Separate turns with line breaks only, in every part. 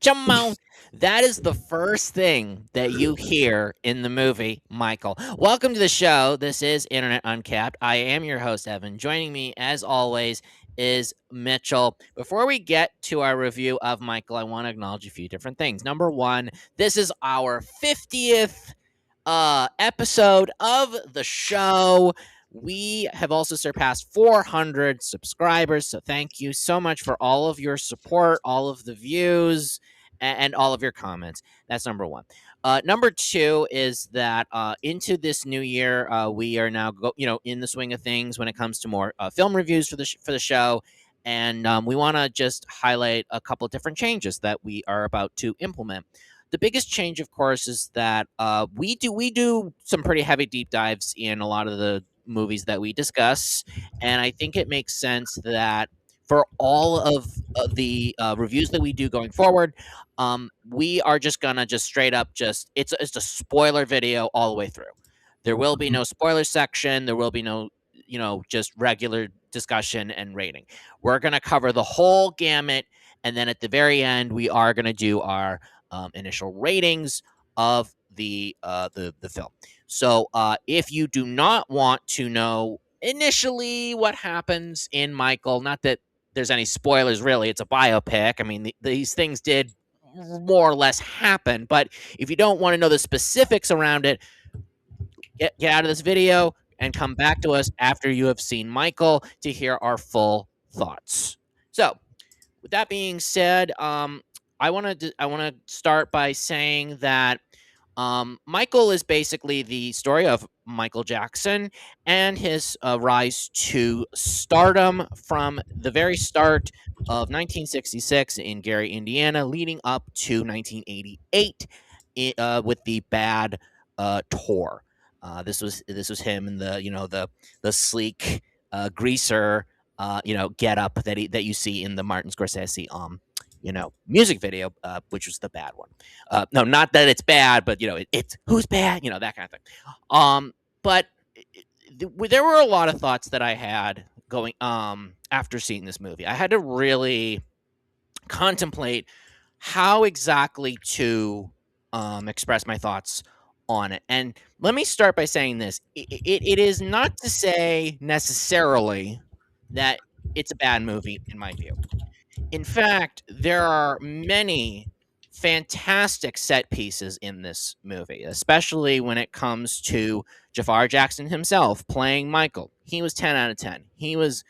your mouth. That is the first thing that you hear in the movie, Michael. Welcome to the show. This is Internet Uncapped. I am your host, Evan. Joining me, as always, is Mitchell. Before we get to our review of Michael, I want to acknowledge a few different things. Number one, this is our 50th episode of the show. We have also surpassed 400 subscribers. So thank you so much for all of your support, all of the views, and all of your comments. That's number one. Number two is that into this new year, we are now in the swing of things when it comes to more film reviews for the show. And we want to just highlight a couple of different changes that we are about to implement. The biggest change, of course, is that we do some pretty heavy deep dives in a lot of the movies that we discuss, and I think it makes sense that for all of the reviews that we do going forward, we are just gonna just straight up just it's a spoiler video all the way through. There will be no spoiler section. There will be no just regular discussion and rating. We're gonna cover the whole gamut, and then at the very end, we are gonna do our initial ratings of the film. So if you do not want to know initially what happens in Michael, not that there's any spoilers really, it's a biopic. I mean, these things did more or less happen, but if you don't want to know the specifics around it, get out of this video and come back to us after you have seen Michael to hear our full thoughts. So, with that being said, I want to start by saying that Michael is basically the story of Michael Jackson and his rise to stardom from the very start of 1966 in Gary, Indiana, leading up to 1988 with the Bad tour. This was him in the sleek greaser get up that you see in the Martin Scorsese music video, which was the bad one. No, not that it's bad, but it's who's bad, that kind of thing. But there were a lot of thoughts that I had going after seeing this movie. I had to really contemplate how exactly to express my thoughts on it. And let me start by saying this: it is not to say necessarily that it's a bad movie in my view. In fact, there are many fantastic set pieces in this movie, especially when it comes to Jafar Jackson himself playing Michael. He was 10 out of 10. He was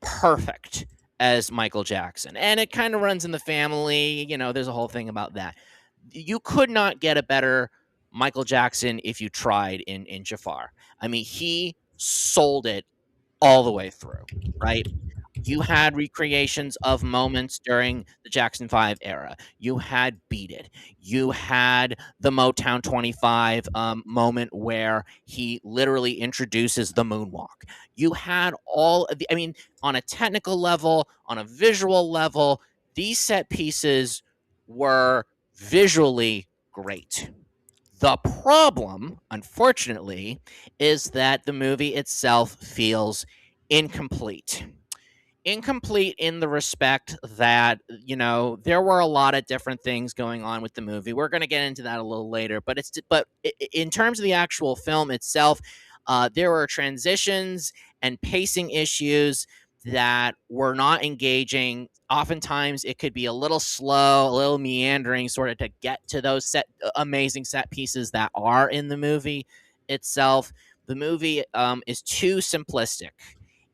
perfect as Michael Jackson. And it kind of runs in the family. There's a whole thing about that. You could not get a better Michael Jackson if you tried in Jafar. I mean, he sold it all the way through, right? You had recreations of moments during the Jackson 5 era. You had Beat It. You had the Motown 25 moment where he literally introduces the moonwalk. You had all of I mean, on a technical level, on a visual level, these set pieces were visually great. The problem, unfortunately, is that the movie itself feels incomplete. Incomplete in the respect that there were a lot of different things going on with the movie. We're going to get into that a little later, but in terms of the actual film itself, there were transitions and pacing issues that were not engaging. Oftentimes it could be a little slow, a little meandering, sort of to get to those amazing set pieces that are in the movie itself. The movie is too simplistic.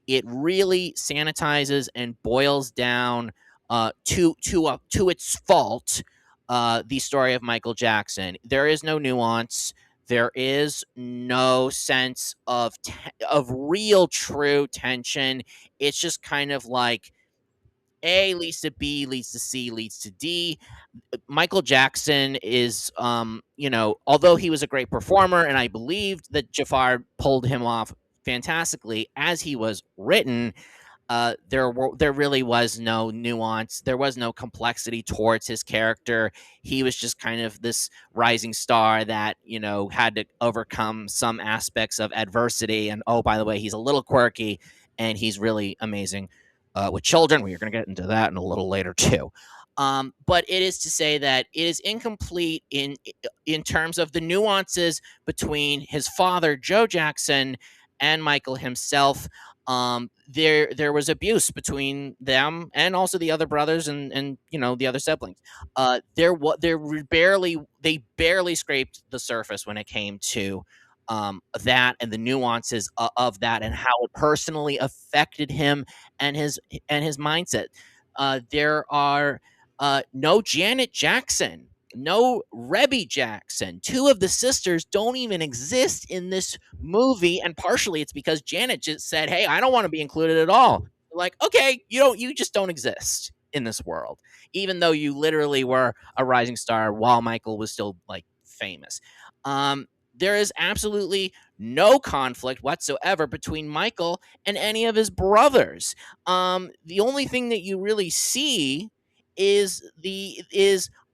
It really sanitizes and boils down to its fault the story of Michael Jackson. There is no nuance. There is no sense of real true tension. It's just kind of like A leads to B leads to C leads to D. Michael Jackson is, although he was a great performer, and I believed that Jafar pulled him off fantastically as he was written, there really was no nuance. There was no complexity towards his character. He was just kind of this rising star that had to overcome some aspects of adversity. And oh, by the way, he's a little quirky, and he's really amazing with children. We're going to get into that in a little later too. But it is to say that it is incomplete in terms of the nuances between his father, Joe Jackson, and Michael himself. There was abuse between them and also the other brothers and the other siblings. They barely scraped the surface when it came to that and the nuances of that and how it personally affected him and his mindset. There are no Janet Jackson, no Rebby Jackson. Two of the sisters don't even exist in this movie, and partially it's because Janet just said, "Hey, I don't want to be included at all." Like, okay, you just don't exist in this world, even though you literally were a rising star while Michael was still like famous. There is absolutely no conflict whatsoever between Michael and any of his brothers. The only thing that you really see is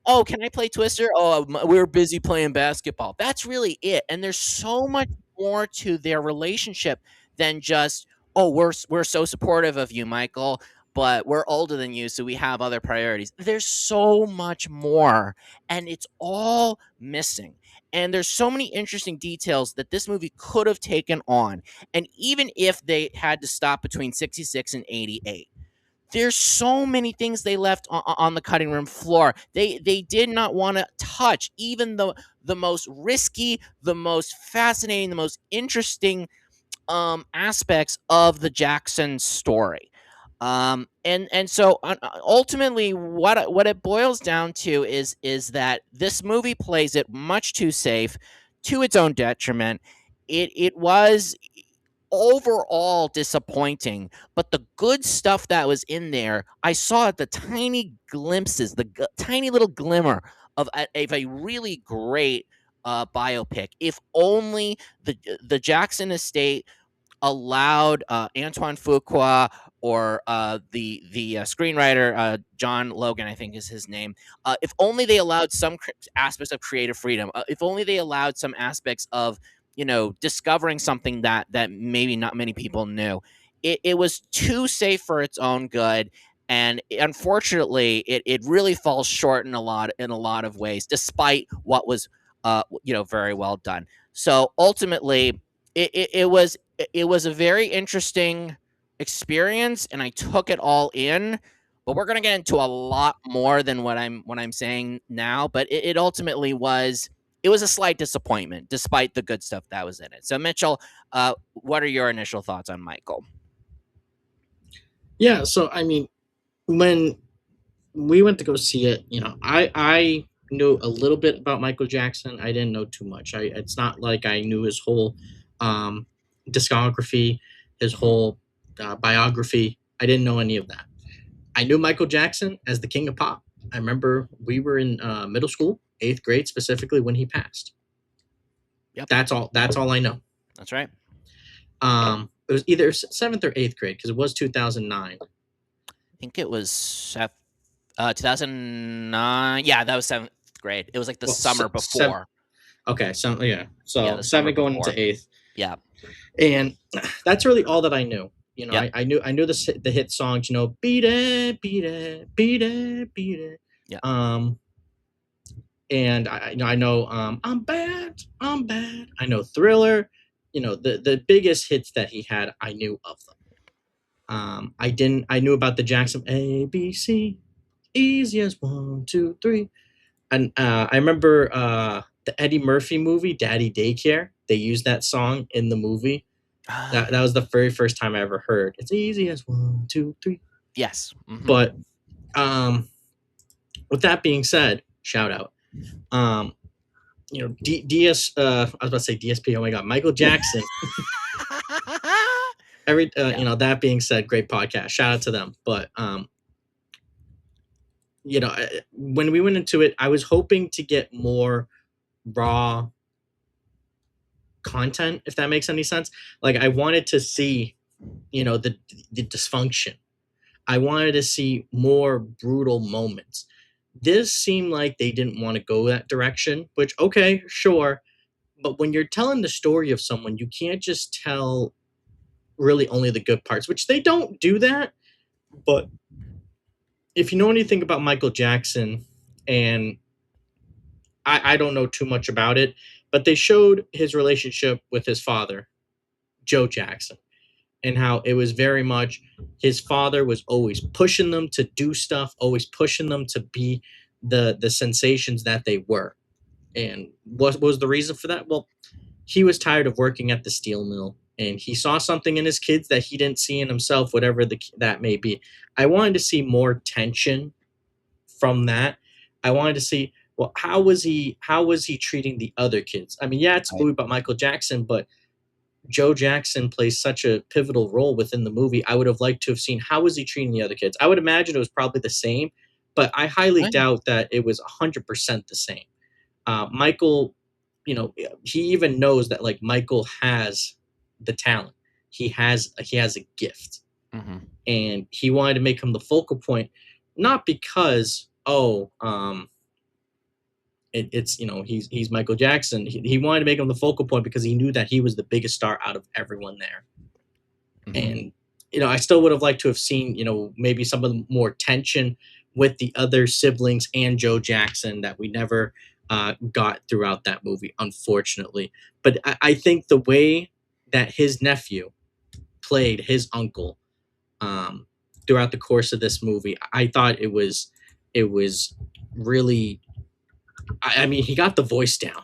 oh, can I play Twister? Oh, we're busy playing basketball. That's really it. And there's so much more to their relationship than just, oh, we're so supportive of you, Michael, but we're older than you, so we have other priorities. There's so much more, and it's all missing. And there's so many interesting details that this movie could have taken on. And even if they had to stop between 66 and 88, there's so many things they left on the cutting room floor. They did not want to touch even the most risky, the most fascinating, the most interesting aspects of the Jackson story. And so ultimately, what it boils down to is that this movie plays it much too safe, to its own detriment. It was overall disappointing, but the good stuff that was in there, I saw the tiny glimpses, tiny little glimmer of a really great biopic. If only the Jackson estate allowed Antoine Fuqua or the screenwriter John Logan, I think is his name. If only they allowed some aspects of creative freedom. If only they allowed some aspects of discovering something that maybe not many people knew. It was too safe for its own good. And unfortunately, it really falls short in a lot of ways, despite what was very well done. So ultimately, it was a very interesting experience, and I took it all in. But we're gonna get into a lot more than what I'm saying now. But it ultimately was a slight disappointment, despite the good stuff that was in it. So Mitchell, what are your initial thoughts on Michael?
Yeah, so I mean, when we went to go see it, I knew a little bit about Michael Jackson. I didn't know too much. It's not like I knew his whole um, discography, his whole biography. I didn't know any of that. I knew Michael Jackson as the king of pop. I remember we were in middle school, eighth grade specifically, when he passed.
Yep,
That's all I know.
that's right.
It was either seventh or eighth grade because it was 2009.
I think it was 2009. Yeah, that was seventh grade. It was like the
Well,
summer
seven.
before.
Okay, so yeah,
Yeah,
so
the summer
seven going
before.
into eighth,
Yeah,
and that's really all that I knew.
yep,
I knew the hit songs. Beat it, beat it, beat it, beat it.
yep.
Um, and I know I'm bad, I'm bad. I know Thriller. The biggest hits that he had, I knew of them. I didn't. I knew about the Jackson ABC, easy as one, two, three, and I remember the Eddie Murphy movie, Daddy Daycare. They used that song in the movie. That was the very first time I ever heard. It's easy as one, two, three.
Yes. Hmm.
But um, with that being said, shout out. Um, DS. I was about to say DSP. Oh my God, Michael Jackson.
Yeah.
That being said, great podcast. Shout out to them. But when we went into it, I was hoping to get more raw content, if that makes any sense. Like I wanted to see, the dysfunction. I wanted to see more brutal moments. This seemed like they didn't want to go that direction, which okay, sure. But when you're telling the story of someone, you can't just tell really only the good parts, which they don't do that. But if you know anything about Michael Jackson, and I don't know too much about it, but they showed his relationship with his father, Joe Jackson, and how it was very much his father was always pushing them to do stuff, always pushing them to be the sensations that they were. And what was the reason for that? Well, he was tired of working at the steel mill, and he saw something in his kids that he didn't see in himself, whatever that may be. I wanted to see more tension from that. I wanted to see, well, how was he treating the other kids? I mean, yeah, it's a
Right.
movie about Michael Jackson, but Joe Jackson plays such a pivotal role within the movie. I would have liked to have seen how was he treating the other kids. I would imagine it was probably the same, but I highly
Right.
doubt that it was 100% the same. Michael, he even knows that like Michael has the talent. He has a gift,
Hmm.
and he wanted to make him the focal point, not because it's he's Michael Jackson. He wanted to make him the focal point because he knew that he was the biggest star out of everyone there.
Hmm.
And I still would have liked to have seen maybe some of the more tension with the other siblings and Joe Jackson that we never got throughout that movie, unfortunately. But I think the way that his nephew played his uncle um, throughout the course of this movie, I thought it was really. I mean, he got the voice down.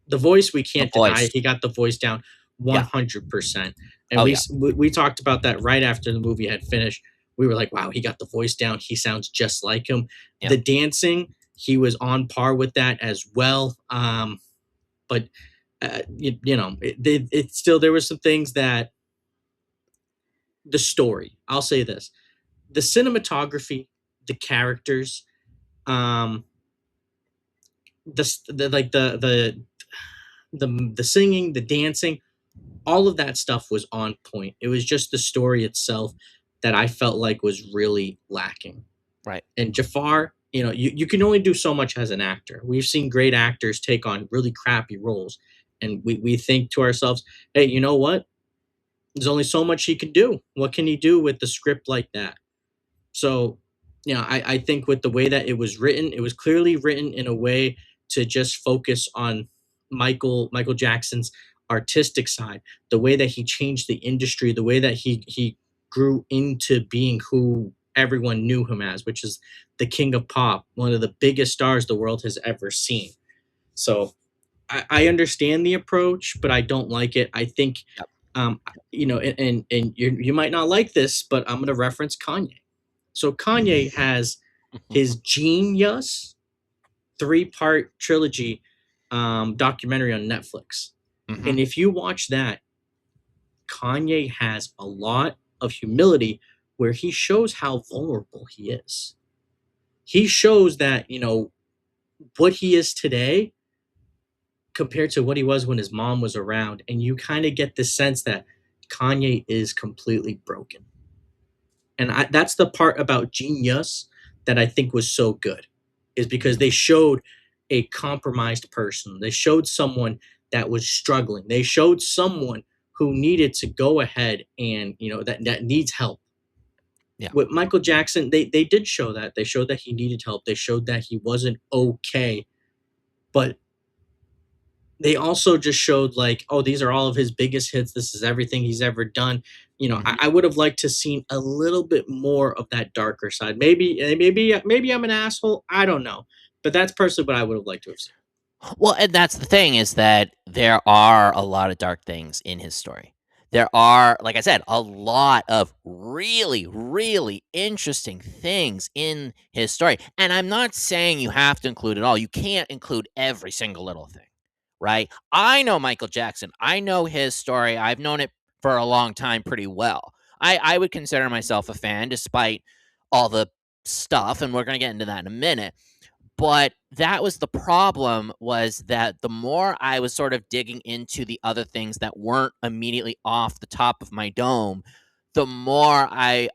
The voice we
The
can't deny.
voice.
He got the voice down
Yeah.
100%. And
Oh
we
yeah.
we talked about that right after the movie had finished. We were like, wow, he got the voice down. He sounds just like him.
Yep.
The dancing, he was on par with that as well. But it still there were some things that the story. I'll say this: the cinematography, the characters, um, the like the singing, the dancing, all of that stuff was on point. It was just the story itself that I felt like was really lacking.
Right.
And Jafar, you can only do so much as an actor. We've seen great actors take on really crappy roles, and we think to ourselves, hey, you know what? There's only so much he can do. What can he do with the script like that? So, I think with the way that it was written, it was clearly written in a way to just focus on Michael Jackson's artistic side, the way that he changed the industry, the way that he grew into being who everyone knew him as, which is the king of pop, one of the biggest stars the world has ever seen. So I understand the approach, but I don't like it. I think,
Yep.
um, and you might not like this, but I'm going to reference Kanye. So Kanye has his Genius three-part trilogy documentary on Netflix,
Hmm.
and if you watch that, Kanye has a lot of humility where he shows how vulnerable he is. He shows that what he is today compared to what he was when his mom was around, and you kind of get the sense that Kanye is completely broken. And that's the part about Genius that I think was so good, is because they showed a compromised person. They showed someone that was struggling. They showed someone who needed to go ahead and that needs help.
Yeah.
With Michael Jackson, they did show that. They showed that he needed help. They showed that he wasn't okay, but they also just showed like, oh, these are all of his biggest hits. This is everything he's ever done. I,
Hmm.
I would have liked to seen a little bit more of that darker side. Maybe I'm an asshole. I don't know, but that's personally what I would have liked to have seen.
Well, and that's the thing is that there are a lot of dark things in his story. There are, like I said, a lot of really, really interesting things in his story. And I'm not saying you have to include it all. You can't include every single little thing, right? I know Michael Jackson. I know his story. I've known it for a long time pretty well. I would consider myself a fan despite all the stuff, and we're going to get into that in a minute. But that was the problem, was that the more I was sort of digging into the other things that weren't immediately off the top of my dome, the more I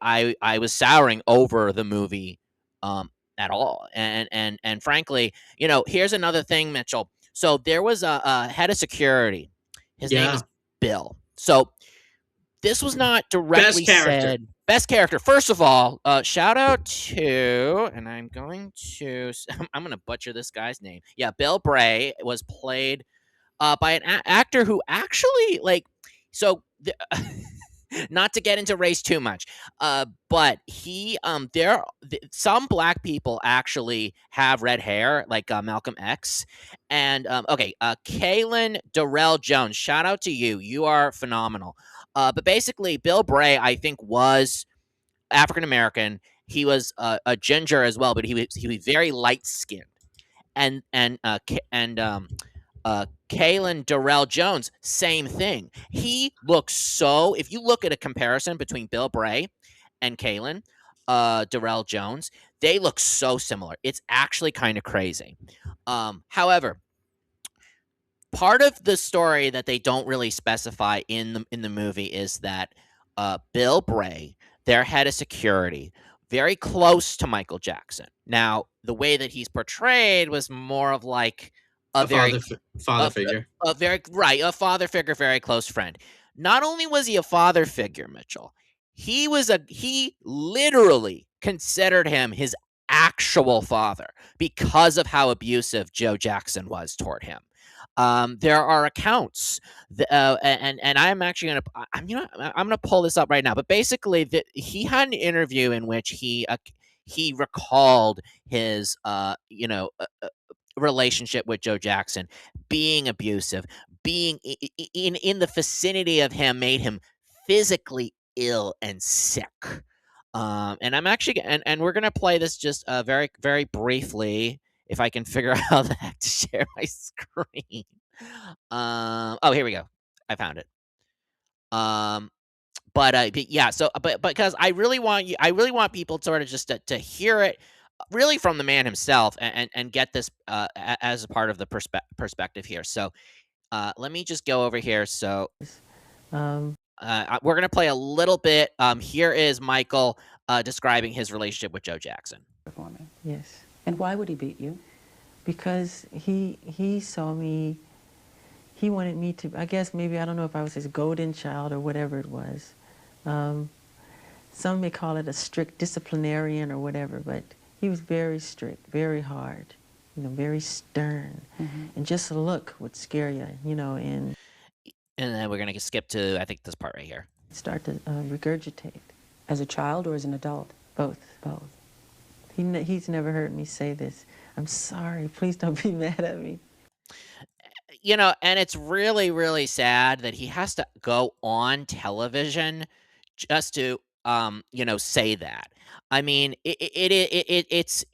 was souring over the movie at all. And frankly, here's another thing, Mitchell. So there was a head of security. His name is
Yeah,
Bill. So this was not
Best
directly
character.
said. Best character. First of all, shout out to, and I'm going to, I'm going to butcher this guy's name. Yeah, Bill Bray was played by an actor who actually like. So, not to get into race too much, but some black people actually have red hair, like Malcolm X, and okay, Kaylin Darrell Jones. Shout out to you. You are phenomenal. But basically, Bill Bray, I think, was African American. He was a ginger as well, but he was very light skinned, and Kalen Darrell Jones, same thing. He looks so. If you look at a comparison between Bill Bray and Kalen Darrell Jones, they look so similar. It's actually kind of crazy. However, part of the story that they don't really specify in the movie is that Bill Bray, their head of security, very close to Michael Jackson. Now, the way that he's portrayed was more of like a
A
very
father
a,
figure.
a very right, a father figure, very close friend. Not only was he a father figure, Mitchell, he literally considered him his actual father because of how abusive Joe Jackson was toward him. There are accounts, and I'm actually I'm gonna pull this up right now. But basically, he had an interview in which he recalled his relationship with Joe Jackson being abusive, being in the vicinity of him made him physically ill and sick. And I'm actually and we're gonna play this just very very briefly if I can figure out how the heck to share my screen. Oh, here we go. I found it. Um, but yeah, so but because I really want people sort of just to hear it really from the man himself and get this as a part of the perspective here. So let me just go over here. So
Um,
we're gonna play a little bit. Here is Michael describing his relationship with Joe Jackson.
performing.
Yes,
And why would he beat you?
because he saw me. He wanted me to. I guess maybe I don't know if I was his golden child or whatever it was. Um, some may call it a strict disciplinarian or whatever, but he was very strict, very hard, very stern, and just a look would scare you, and
And then we're gonna skip to I think this part right here.
start to regurgitate
As a child or as an adult?
both.
Both.
He's never heard me say this. I'm sorry. Please don't be mad at me.
And it's really really sad that he has to go on television just to say that. I mean, it's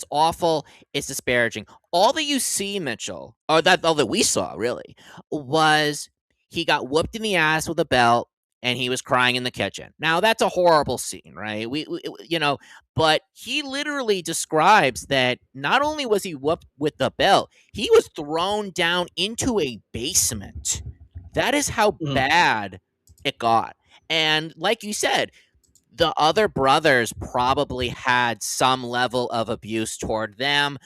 awful. It's disparaging. All that you see, Mitchell, or that all that we saw really was he got whooped in the ass with a belt and he was crying in the kitchen. Now that's a horrible scene, right? But he literally describes that not only was he whooped with the belt, he was thrown down into a basement. That is how
Mhm.
bad it got. And like you said, the other brothers probably had some level of abuse toward them,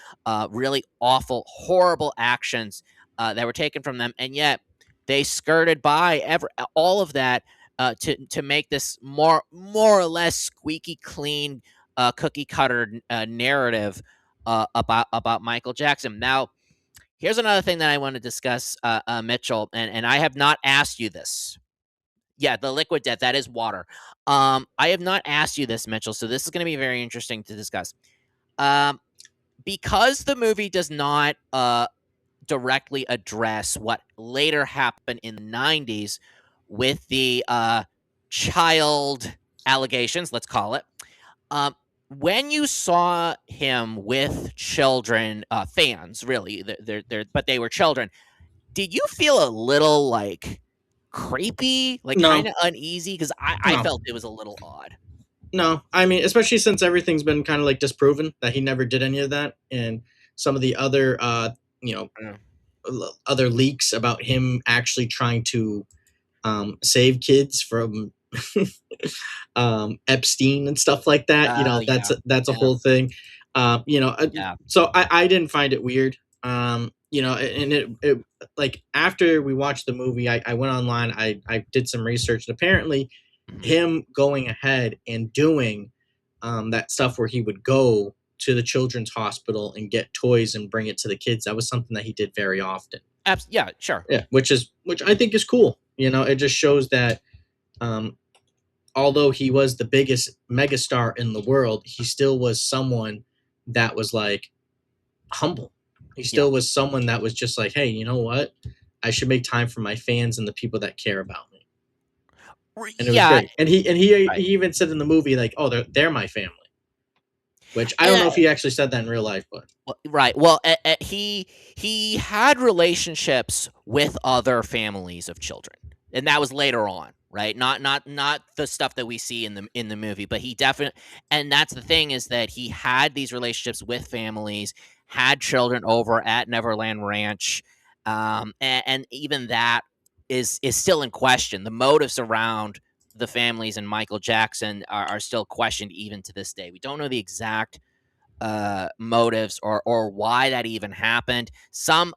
really awful, horrible actions that were taken from them, and yet they skirted by all of that to make this more or less squeaky clean, cookie cutter narrative about Michael Jackson. Now, here's another thing that I want to discuss, Mitchell, and I have not asked you this. Yeah, the liquid death, that is water. I have not asked you this, Mitchell, so this is going to be very interesting to discuss. Um, because the movie does not directly address what later happened in the 90s with the child allegations, let's call it. Um, when you saw him with children, fans, really, but they were children, did you feel a little like creepy, like kind
No,
of uneasy? Because I
no,
felt it was a little odd.
no. I mean, especially since everything's been kind of like disproven that he never did any of that, and some of the other, you know,
Mm.
other leaks about him actually trying to save kids from Epstein and stuff like that.
Oh, yeah.
That's a
Yeah.
whole thing.
Yeah.
So I didn't find it weird. And it like after we watched the movie, I went online, I did some research, and apparently
Mhm.
him going ahead and doing that stuff where he would go to the children's hospital and get toys and bring it to the kids, that was something that he did very often.
Yeah, sure.
Yeah, which I think is cool. It just shows that um, although he was the biggest megastar in the world, he still was someone that was like humble. He
Yeah.
still was someone that was just like, hey, you know what? I should make time for my fans and the people that care about me. And it was
Yeah,
great. And he
right.
even said in the movie like, oh, they're my family. Which I don't
And
know if he actually said that in real life, but
right. Well, he had relationships with other families of children, and that was later on, right? Not the stuff that we see in the movie, but he definitely. And that's the thing, is that he had these relationships with families, had children over at Neverland Ranch, and even that is still in question. The motives around the families and Michael Jackson are still questioned even to this day. We don't know the exact motives or why that even happened.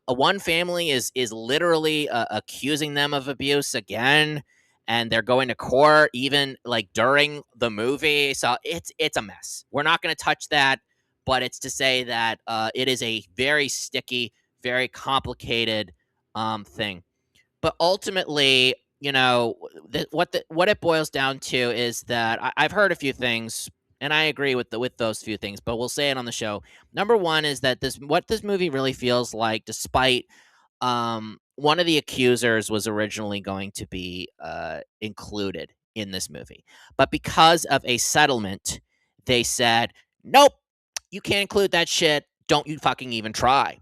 One family is literally accusing them of abuse again, and they're going to court even like during the movie. So it's a mess. We're not going to touch that, but it's to say that it is a very sticky, very complicated thing. But ultimately, what it boils down to is that I've heard a few things, and I agree with those few things. But we'll say it on the show. Number one is that this movie really feels like, despite one of the accusers was originally going to be included in this movie, but because of a settlement, they said, nope, you can't include that shit. Don't you fucking even try.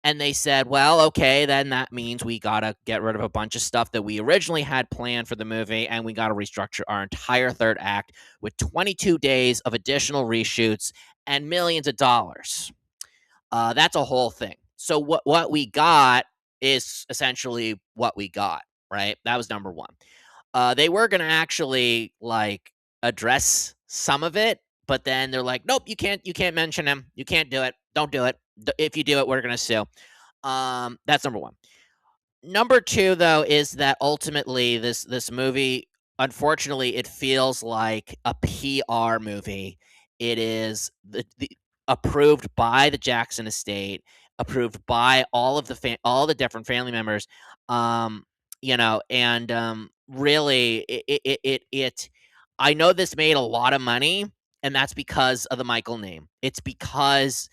And they said, well, okay, then that means we got to get rid of a bunch of stuff that we originally had planned for the movie, and we got to restructure our entire third act with 22 days of additional reshoots and millions of dollars. That's a whole thing. So what we got is essentially what we got, right? That was number one. They were gonna actually like address some of it, but then they're like, nope, you can't mention him. You can't do it. Don't do it. If you do it, we're gonna sue. That's number one. Number two, though, is that ultimately this movie, unfortunately, it feels like a PR movie. It is the approved by the Jackson estate, approved by all the different family members. Um, and really, I know this made a lot of money, and that's because of the Michael name. It's because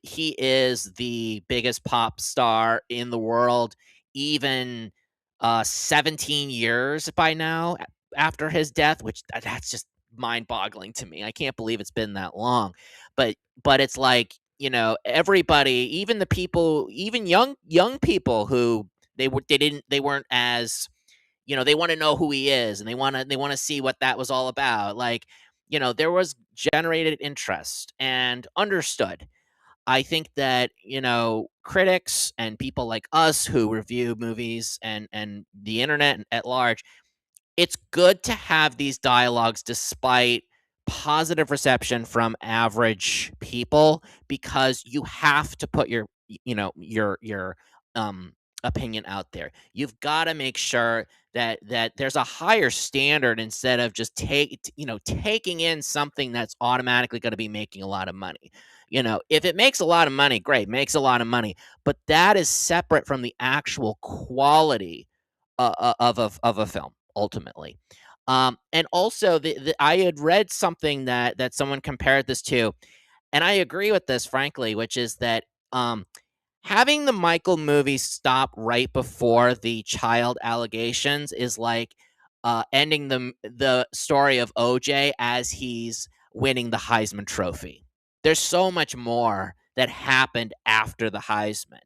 he is the biggest pop star in the world, even 17 years by now after his death, which that's just mind-boggling to me. I can't believe it's been that long. But it's like, everybody, even the people, even young people who they weren't as, they want to know who he is, and they want to see what that was all about. Like, there was generated interest and understood. I think that, critics and people like us who review movies and the internet at large, it's good to have these dialogues despite positive reception from average people, because you have to put your opinion out there. You've got to make sure that there's a higher standard, instead of just taking in something that's automatically going to be making a lot of money. If it makes a lot of money, great, makes a lot of money, but that is separate from the actual quality of a film ultimately. And also, I had read something that someone compared this to, and I agree with this, frankly, which is that um, having the Michael movie stop right before the child allegations is like ending the story of OJ as he's winning the Heisman Trophy. There's so much more that happened after the Heisman.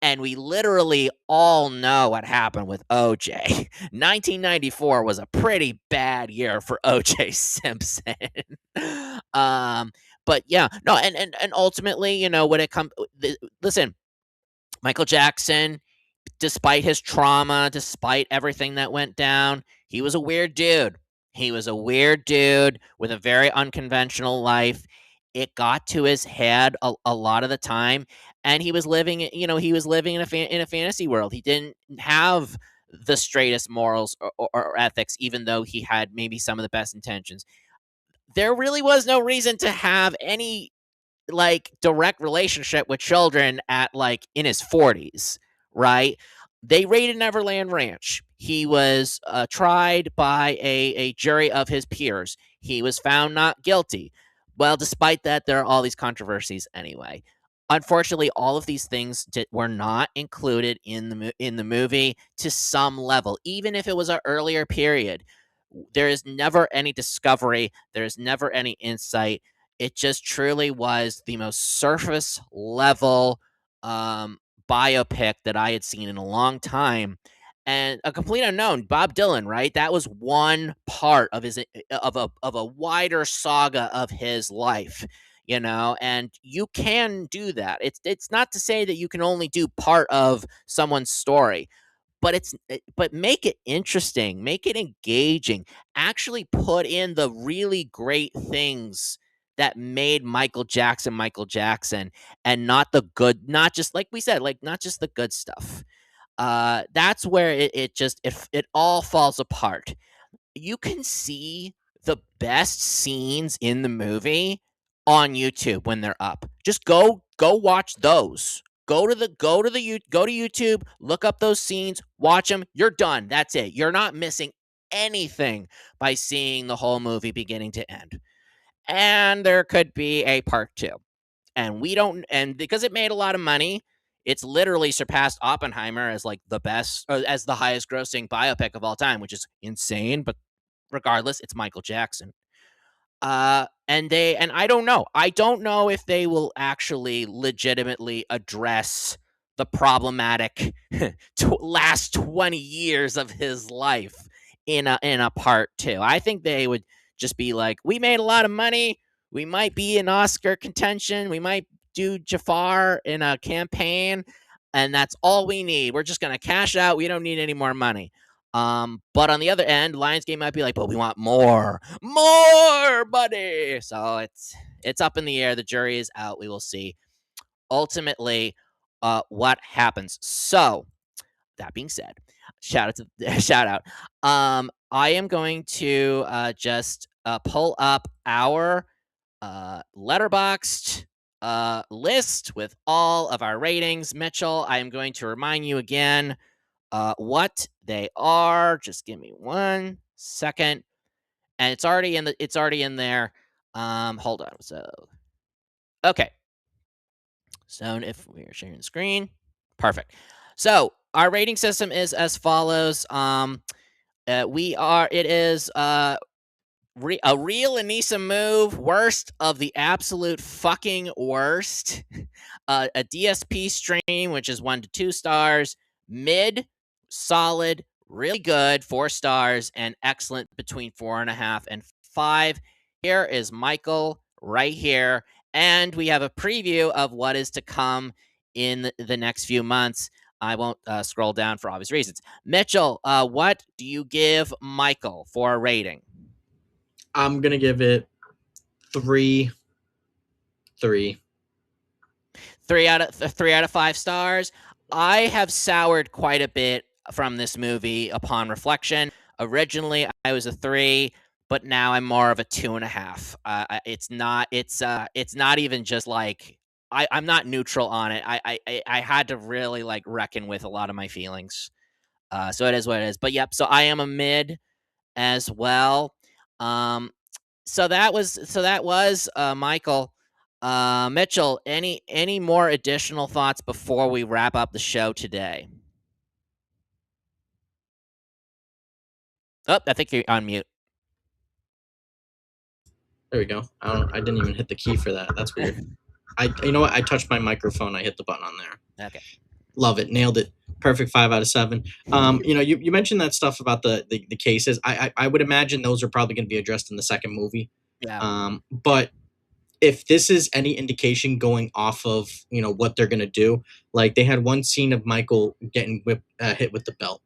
And we literally all know what happened with OJ. 1994 was a pretty bad year for OJ Simpson. um, but yeah, no, and ultimately, when it comes, listen, Michael Jackson, despite his trauma, despite everything that went down, he was a weird dude. He was a weird dude with a very unconventional life. it got to his head a lot of the time, and he was living, he was living in a fantasy world. He didn't have the straightest morals or ethics, even though he had maybe some of the best intentions. There really was no reason to have any like direct relationship with children at like in his 40s, right? They raided Neverland Ranch. He was tried by a jury of his peers. He was found not guilty. Well, despite that, there are all these controversies anyway. Unfortunately, all of these things were not included in the movie to some level, even if it was an earlier period. There is never any discovery. There is never any insight. It just truly was the most surface level um, biopic that I had seen in a long time, and a complete unknown. Bob Dylan, right? That was one part of his of a wider saga of his life. And you can do that. It's not to say that you can only do part of someone's story, but make it interesting, make it engaging, actually put in the really great things that made Michael Jackson, and not the good, not just like we said, like not just the good stuff. That's where it all falls apart. You can see the best scenes in the movie on YouTube when they're up. Just go watch those. Go to YouTube, look up those scenes, watch them. You're done. That's it. You're not missing anything by seeing the whole movie beginning to end. And there could be a part 2. And we don't and because it made a lot of money, it's literally surpassed Oppenheimer as like the best, or as the highest grossing biopic of all time, which is insane, but regardless, it's Michael Jackson. And I don't know. I don't know if they will actually legitimately address the problematic last 20 years of his life in a part 2. I think they would just be like, we made a lot of money. We might be in Oscar contention. We might do Jafar in a campaign, and that's all we need. We're just gonna cash out. We don't need any more money. But on the other end, Lionsgate might be like, but we want more buddy. So it's up in the air. The jury is out. We will see ultimately what happens. So that being said, shout out to shout out. I am going to just pull up our letterboxed list with all of our ratings. Mitchell, I am going to remind you again what they are. Just give me 1 second, and it's already in there. Hold on. So okay. So if we are sharing the screen, perfect. So our rating system is as follows. It is a real Anissa move, worst of the absolute fucking worst. A DSP stream, which is 1 to 2 stars, mid, solid, really good, 4 stars, and excellent between 4.5 and 5. Here is Michael right here, and we have a preview of what is to come in the next few months. I won't scroll down for obvious reasons. Mitchell, what do you give Michael for a rating?
I'm gonna give it 3. 3.
3 out of 5 stars. I have soured quite a bit from this movie upon reflection. Originally, I was a 3, but now I'm more of a 2.5. It's not even just like I'm not neutral on it. I had to really like reckon with a lot of my feelings. So it is what it is. But yep. So I am a mid as well. Um, so that was Michael. Mitchell, any more additional thoughts before we wrap up the show today? Oh, I think you're on mute.
There we go. I didn't even hit the key for that. That's weird. You know what? I touched my microphone. I hit the button on there.
Okay.
Love it. Nailed it. Perfect 5 out of 7. You mentioned that stuff about the cases. I would imagine those are probably going to be addressed in the second movie.
Yeah.
But if this is any indication going off of what they're going to do, like they had one scene of Michael getting hit with the belt.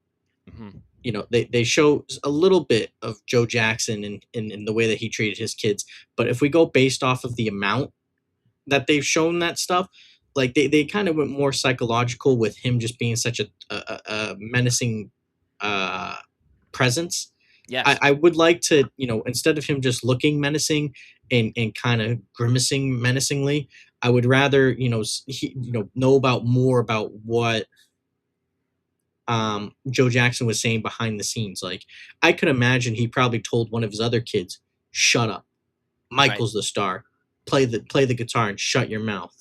Mhm.
they show a little bit of Joe Jackson in the way that he treated his kids. But if we go based off of the amount that they've shown that stuff, like they kind of went more psychological with him just being such a menacing uh, presence.
Yes.
I would like to, instead of him just looking menacing and kind of grimacing menacingly, I would rather, know about more about what Joe Jackson was saying behind the scenes. Like, I could imagine he probably told one of his other kids, "Shut up,
Right.
Michael's the star. Play the guitar and shut your mouth."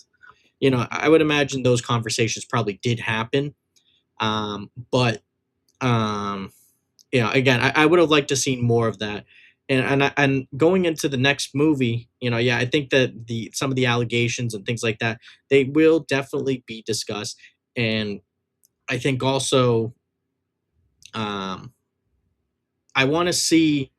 Mhm.
I would imagine those conversations probably did happen. But again, I would have liked to see more of that. And going into the next movie, yeah, I think that the some of the allegations and things like that, they will definitely be discussed. And I think also, um, I want to see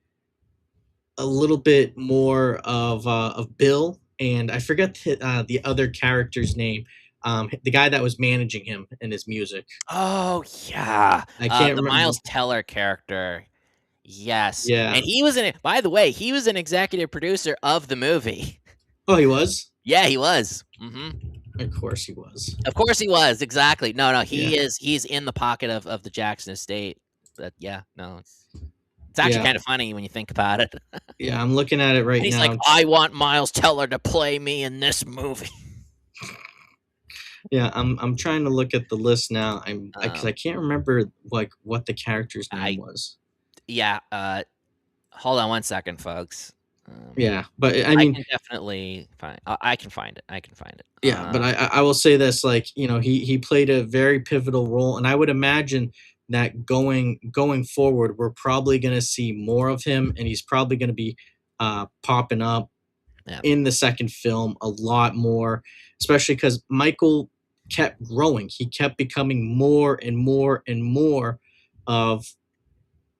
a little bit more of Bill, and I forget the other character's name, the guy that was managing him and his music.
Oh, yeah.
I can't
The
remember.
Miles Teller character. Yes,
Yeah.
and he was in it by the way, he was an executive producer of the movie.
Oh, he was.
Yeah, he was. Mhm.
Of course, he was.
Of course he was, exactly. No, no,
Yeah.
he's in the pocket of the Jackson estate. But yeah, no, it's actually
Yeah.
kinda funny when you think about it.
Yeah. I'm looking at it
And
right
he's like,
now.
"I want Miles Teller to play me in this movie."
Yeah. I'm trying to look at the list now. Because I
Um,
can't remember like what the character's name
I
was.
yeah, hold on one second, folks.
Yeah. But I
I
mean,
can definitely find I can find it, I can find it.
yeah, but I will say this, like, he played a very pivotal role, and I would imagine that going forward, we're probably going to see more of him, and he's probably going to be popping up
Yeah,
in the second film a lot more, especially because Michael kept growing. He kept becoming more and more and more of,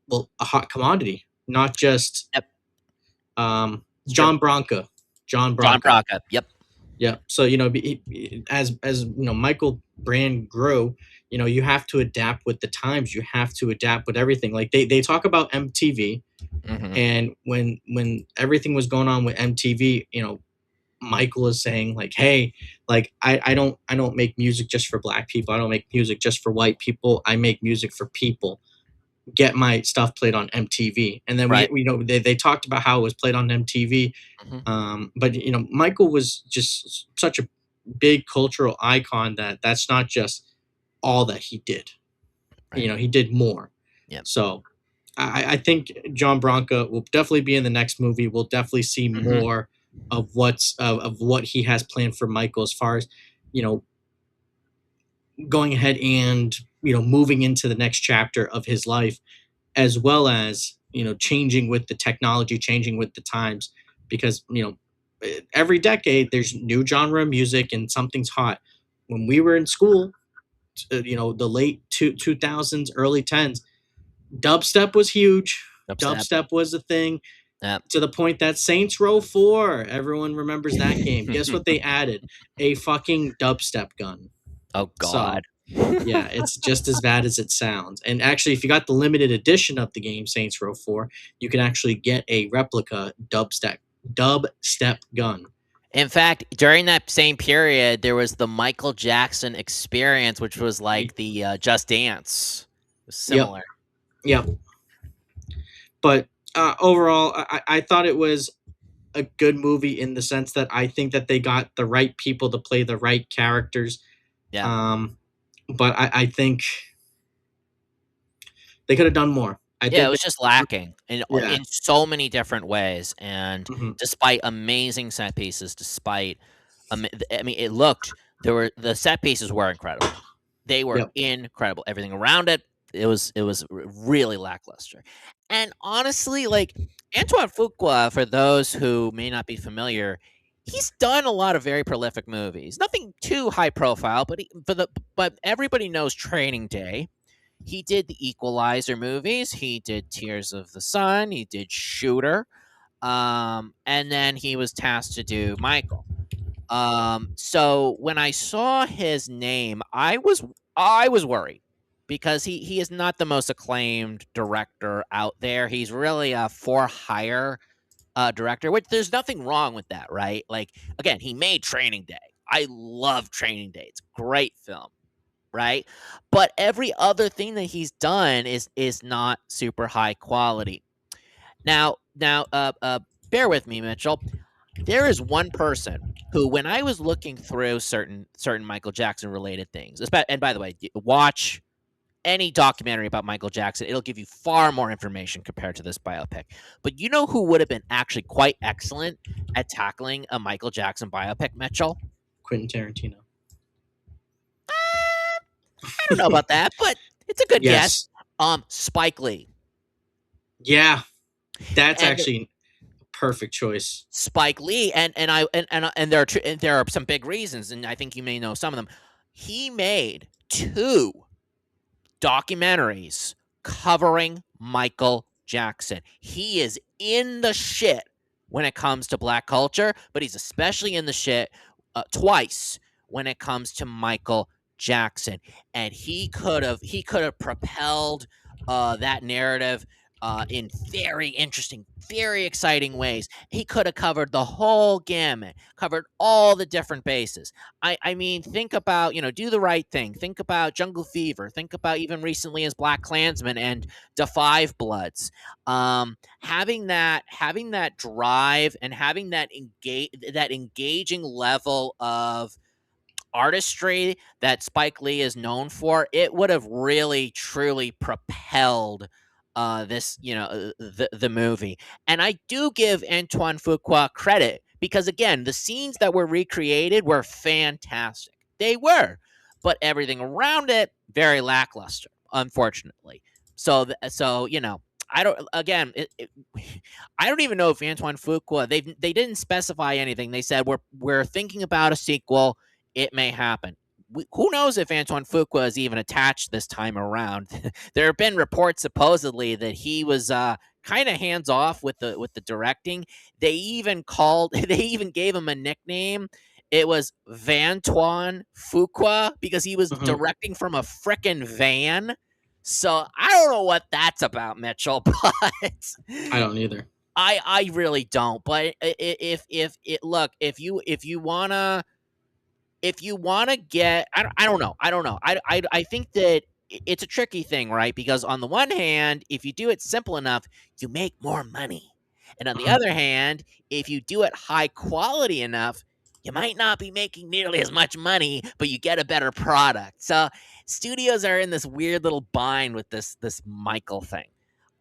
well, a hot commodity, not just
yep, it's true.
John Bronca. John
John
Bronca.
Brock, yep,
Yeah. So as Michael brand grew, you have to adapt with the times. You have to adapt with everything. Like they talk about MTV,
mhm,
and when everything was going on with MTV, Michael is saying like, "Hey, like I don't make music just for black people. I don't make music just for white people. I make music for people. Get my stuff played on MTV." And then
right,
they talked about how it was played on MTV.
mhm,
But Michael was just such a big cultural icon that's not just all that he did.
right,
He did more.
yep,
So I think John Bronca will definitely be in the next movie. We'll definitely see
mhm,
more of what he has planned for Michael as far as you know going ahead and moving into the next chapter of his life, as well as changing with the technology, changing with the times, because every decade there's new genre of music and something's hot. When we were in school, the late 2000s, early 10s, dubstep was huge.
dubstep,
Dubstep was a thing,
yep.
to the point that Saints Row 4, everyone remembers that game. Guess what they added? A fucking dubstep gun.
Oh god.
So yeah, it's just as bad as it sounds. And actually, if you got the limited edition of the game Saints Row 4, you can actually get a replica dubstep gun.
In fact, during that same period, there was the Michael Jackson Experience, which was
Y-
like the, Just Dance. It was
Yep,
similar.
yep. But overall, I thought it was a good movie in the sense that I think that they got the right people to play the right characters.
Yeah.
Um, but I think they could have done more. I
Yeah, it
think
was just lacking
yeah.
in so many different ways, and
Mhm.
despite amazing set pieces, despite I mean, it looked the set pieces were incredible. They were
Yep.
incredible. Everything around it, it was really lackluster. And honestly, like Antoine Fuqua, for those who may not be familiar, he's done a lot of very prolific movies. Nothing too high profile, but but everybody knows Training Day. He did the Equalizer movies. He did Tears of the Sun. He did Shooter. And then he was tasked to do Michael. So when I saw his name, I was worried. because he is not the most acclaimed director out there. He's really a for hire director, which there's nothing wrong with that, right? Like, again, he made Training Day. I love Training Day. It's a great film, right? But every other thing that he's done is not super high quality. Now, bear with me, Mitchell. There is one person who, when I was looking through certain Michael Jackson related things, and by the way, watch any documentary about Michael Jackson. It'll give you far more information compared to this biopic. But you know who would have been actually quite excellent at tackling a Michael Jackson biopic, Mitchell?
Quentin Tarantino.
I don't know about that, but it's a good guess.
Yes.
Spike Lee.
Yeah. That's
And
actually a perfect choice.
Spike Lee, and there are some big reasons, and I think you may know some of them. He made 2 documentaries covering Michael Jackson. He is in the shit when it comes to black culture, but he's especially in the shit twice when it comes to Michael Jackson. And he could have propelled that narrative in very interesting, very exciting ways. He could have covered the whole gamut, covered all the different bases. I mean, think about, Do the Right Thing. Think about Jungle Fever. Think about even recently as Black Klansman and Da Five Bloods. Having that drive and having that engaging level of artistry that Spike Lee is known for, it would have really truly propelled the movie. And I do give Antoine Fuqua credit because again, the scenes that were recreated were fantastic. They were, but everything around it very lackluster, unfortunately. So I don't. Again, I don't even know if Antoine Fuqua. They didn't specify anything. They said we're thinking about a sequel. It may happen. Who knows if Antoine Fuqua is even attached this time around? There have been reports supposedly that he was kind of hands off with the directing. They even they even gave him a nickname. It was Vantoine Fuqua because he was
Mhm.
directing from a frickin' van. So I don't know what that's about, Mitchell, but
I don't either.
I really don't. But if it look if you wanna get I don't know. I think that it's a tricky thing, right? Because on the one hand, if you do it simple enough, you make more money. And on the
Mhm.
other hand, if you do it high quality enough, you might not be making nearly as much money, but you get a better product. So studios are in this weird little bind with this Michael thing.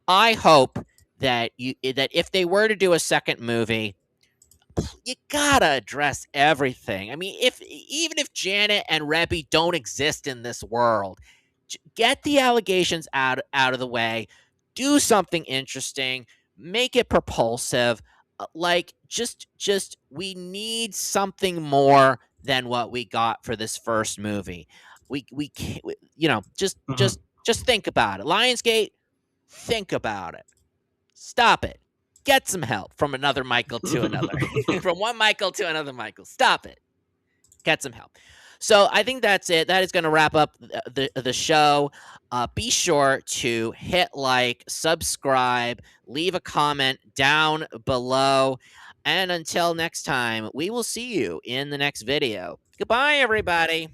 I hope that if they were to do a second movie, you gotta address everything. I mean, even if Janet and Rebby don't exist in this world, get the allegations out of the way, do something interesting, make it propulsive. Like just we need something more than what we got for this first movie. We can't,
Mhm.
just think about it. Lionsgate, think about it. Stop it. Get some help from another Michael to another, from one Michael to another Michael. Stop it. Get some help. So I think that's it. That is going to wrap up the show. Be sure to hit like, subscribe, leave a comment down below. And until next time, we will see you in the next video. Goodbye, everybody.